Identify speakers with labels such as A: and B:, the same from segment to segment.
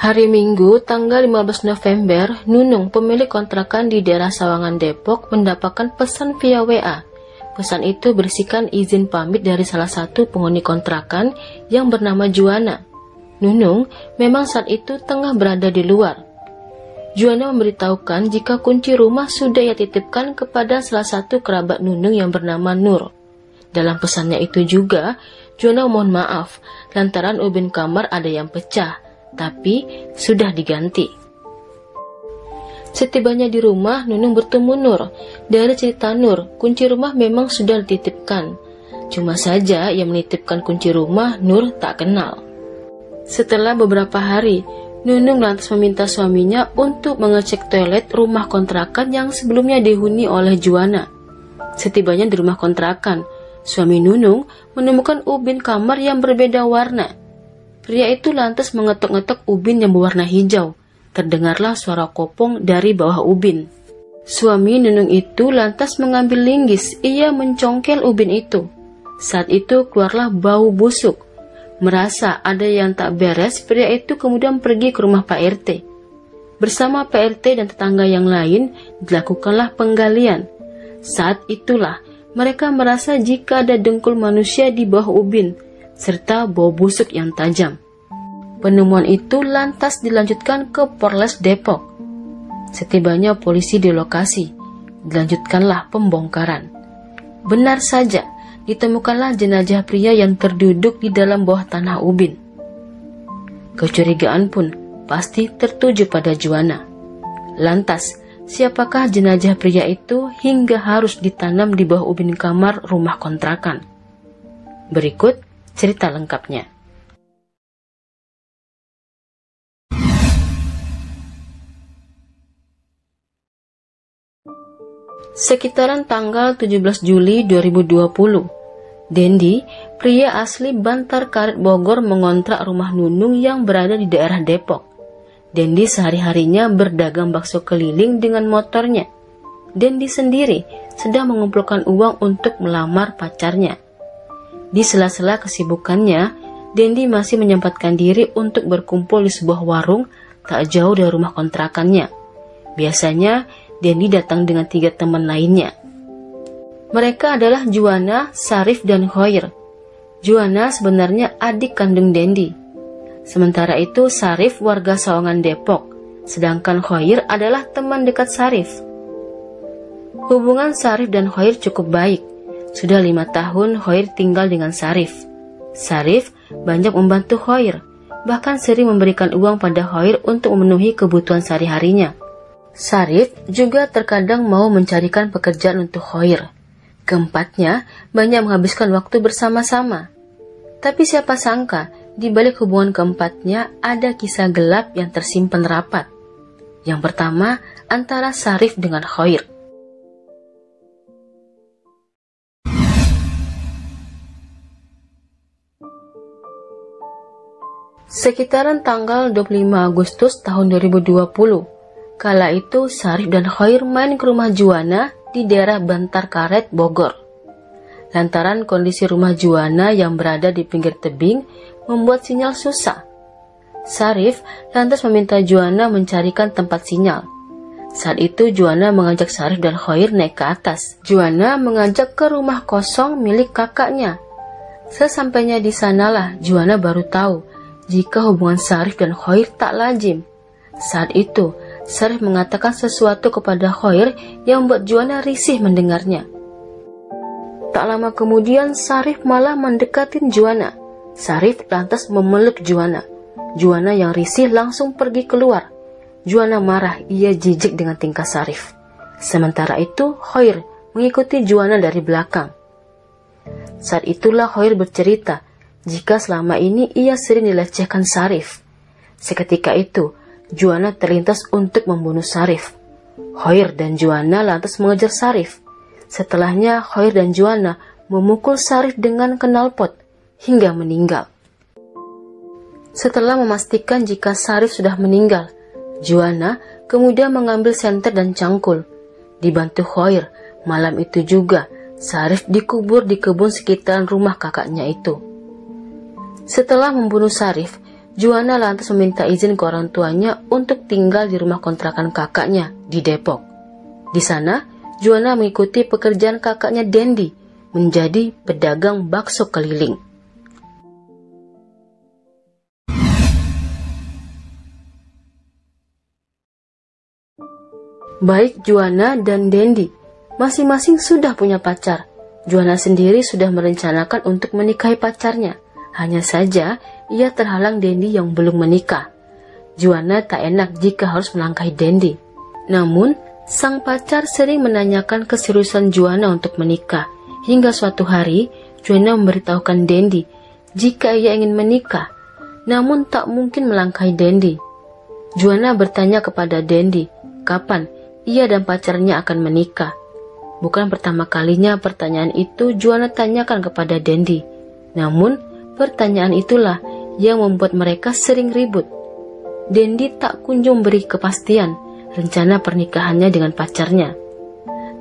A: Hari Minggu, tanggal 15 November, Nunung, pemilik kontrakan di daerah Sawangan, Depok, mendapatkan pesan via WA. Pesan itu berisikan izin pamit dari salah satu penghuni kontrakan yang bernama Juana. Nunung memang saat itu tengah berada di luar. Juana memberitahukan jika kunci rumah sudah ia titipkan kepada salah satu kerabat Nunung yang bernama Nur. Dalam pesannya itu juga, Juana mohon maaf lantaran ubin kamar ada yang pecah, tapi sudah diganti. Setibanya di rumah, Nunung bertemu Nur. Dari cerita Nur, kunci rumah memang sudah dititipkan. Cuma saja yang menitipkan kunci rumah Nur tak kenal. Setelah beberapa hari, Nunung lantas meminta suaminya untuk mengecek toilet rumah kontrakan yang sebelumnya dihuni oleh Juana. Setibanya di rumah kontrakan, suami Nunung menemukan ubin kamar yang berbeda warna. Pria itu lantas mengetuk-ngetuk ubin yang berwarna hijau. Terdengarlah suara kopong dari bawah ubin. Suami Nunung itu lantas mengambil linggis, ia mencongkel ubin itu. Saat itu keluarlah bau busuk. Merasa ada yang tak beres, pria itu kemudian pergi ke rumah Pak RT. Bersama Pak RT dan tetangga yang lain, dilakukanlah penggalian. Saat itulah mereka merasa jika ada dengkul manusia di bawah ubin, serta bau busuk yang tajam. Penemuan itu lantas dilanjutkan ke Polres Depok. Setibanya polisi di lokasi, dilanjutkanlah pembongkaran. Benar saja, ditemukanlah jenazah pria yang terduduk di dalam bawah tanah ubin. Kecurigaan pun pasti tertuju pada Juana. Lantas, siapakah jenazah pria itu hingga harus ditanam di bawah ubin kamar rumah kontrakan? Berikut cerita lengkapnya. Sekitaran tanggal 17 Juli 2020, Dendi, pria asli Bantar Karet Bogor, mengontrak rumah Nunung yang berada di daerah Depok. Dendi sehari-harinya berdagang bakso keliling dengan motornya. Dendi sendiri sedang mengumpulkan uang untuk melamar pacarnya. Di sela-sela kesibukannya, Dendi masih menyempatkan diri untuk berkumpul di sebuah warung tak jauh dari rumah kontrakannya. Biasanya, Dendi datang dengan 3 teman lainnya. Mereka adalah Juana, Sarif, dan Khoir. Juana sebenarnya adik kandung Dendi. Sementara itu Sarif warga Sawangan, Depok, sedangkan Khoir adalah teman dekat Sarif. Hubungan Sarif dan Khoir cukup baik. Sudah 5 tahun Khoir tinggal dengan Sarif. Sarif banyak membantu Khoir, bahkan sering memberikan uang pada Khoir untuk memenuhi kebutuhan sehari-harinya. Sarif juga terkadang mau mencarikan pekerjaan untuk Khoir. Keempatnya banyak menghabiskan waktu bersama-sama. Tapi siapa sangka, di balik hubungan keempatnya ada kisah gelap yang tersimpan rapat. Yang pertama, antara Sarif dengan Khoir. Sekitaran tanggal 25 Agustus tahun 2020, kala itu Sarif dan Khoir main ke rumah Juana di daerah Bantar Karet, Bogor. Lantaran kondisi rumah Juana yang berada di pinggir tebing membuat sinyal susah. Sarif lantas meminta Juana mencarikan tempat sinyal. Saat itu Juana mengajak Sarif dan Khoir naik ke atas. Juana mengajak ke rumah kosong milik kakaknya. Sesampainya di sanalah Juana baru tahu jika hubungan Sarif dan Khoir tak lazim. Saat itu, Sarif mengatakan sesuatu kepada Khoir yang membuat Juana risih mendengarnya. Tak lama kemudian, Sarif malah mendekatin Juana. Sarif lantas memeluk Juana. Juana yang risih langsung pergi keluar. Juana marah, ia jijik dengan tingkah Sarif. Sementara itu, Khoir mengikuti Juana dari belakang. Saat itulah Khoir bercerita jika selama ini ia sering dilecehkan Sarif. Seketika itu, Juana terlintas untuk membunuh Sarif. Khoir dan Juana lantas mengejar Sarif. Setelahnya Khoir dan Juana memukul Sarif dengan knalpot hingga meninggal. Setelah memastikan jika Sarif sudah meninggal, Juana kemudian mengambil senter dan cangkul. Dibantu Khoir, malam itu juga Sarif dikubur di kebun sekitaran rumah kakaknya itu. Setelah membunuh Sarif, Juana lantas meminta izin ke orang tuanya untuk tinggal di rumah kontrakan kakaknya di Depok. Di sana, Juana mengikuti pekerjaan kakaknya Dendi menjadi pedagang bakso keliling. Baik Juana dan Dendi, masing-masing sudah punya pacar. Juana sendiri sudah merencanakan untuk menikahi pacarnya. Hanya saja, ia terhalang Dendi yang belum menikah. Juana tak enak jika harus melangkahi Dendi. Namun, sang pacar sering menanyakan keseriusan Juana untuk menikah. Hingga suatu hari, Juana memberitahukan Dendi jika ia ingin menikah, namun tak mungkin melangkahi Dendi. Juana bertanya kepada Dendi, kapan ia dan pacarnya akan menikah. Bukan pertama kalinya pertanyaan itu Juana tanyakan kepada Dendi. Namun, pertanyaan itulah yang membuat mereka sering ribut. Dendi tak kunjung beri kepastian rencana pernikahannya dengan pacarnya.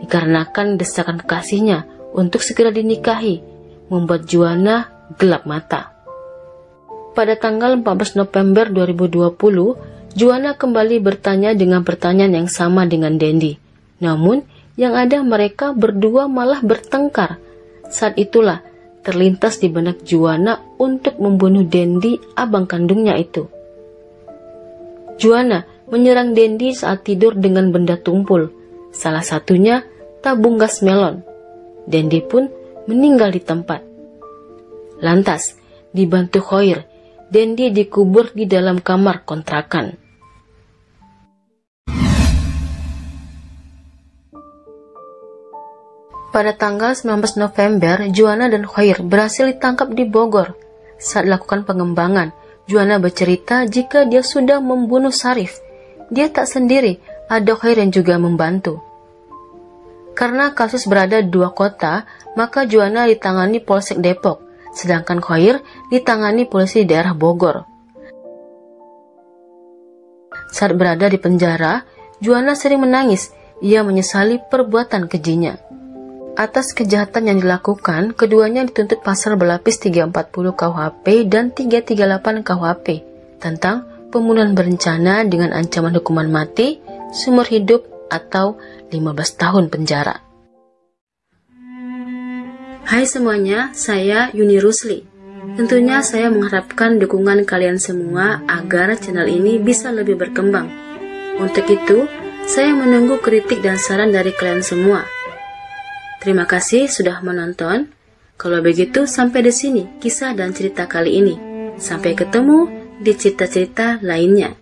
A: Dikarenakan desakan kekasihnya untuk segera dinikahi, membuat Juana gelap mata. Pada tanggal 14 November 2020, Juana kembali bertanya dengan pertanyaan yang sama dengan Dendi. Namun, yang ada mereka berdua malah bertengkar. Saat itulah terlintas di benak Juana untuk membunuh Dendi, abang kandungnya itu. Juana menyerang Dendi saat tidur dengan benda tumpul. Salah satunya tabung gas melon. Dendi pun meninggal di tempat. Lantas, dibantu Khoir, Dendi dikubur di dalam kamar kontrakan. Pada tanggal 19 November, Juana dan Khoir berhasil ditangkap di Bogor. Saat lakukan pengembangan, Juana bercerita jika dia sudah membunuh Sarif. Dia tak sendiri, ada Khoir yang juga membantu. Karena kasus berada di dua kota, maka Juana ditangani Polsek Depok, sedangkan Khoir ditangani polisi di daerah Bogor. Saat berada di penjara, Juana sering menangis. Ia menyesali perbuatan kejinya. Atas kejahatan yang dilakukan, keduanya dituntut pasal berlapis 340 KUHP dan 338 KUHP tentang pembunuhan berencana dengan ancaman hukuman mati, seumur hidup, atau 15 tahun penjara. Hai semuanya, saya Yuni Rusli. Tentunya saya mengharapkan dukungan kalian semua agar channel ini bisa lebih berkembang. Untuk itu, saya menunggu kritik dan saran dari kalian semua. Terima kasih sudah menonton. Kalau begitu, sampai di sini kisah dan cerita kali ini. Sampai ketemu di cerita-cerita lainnya.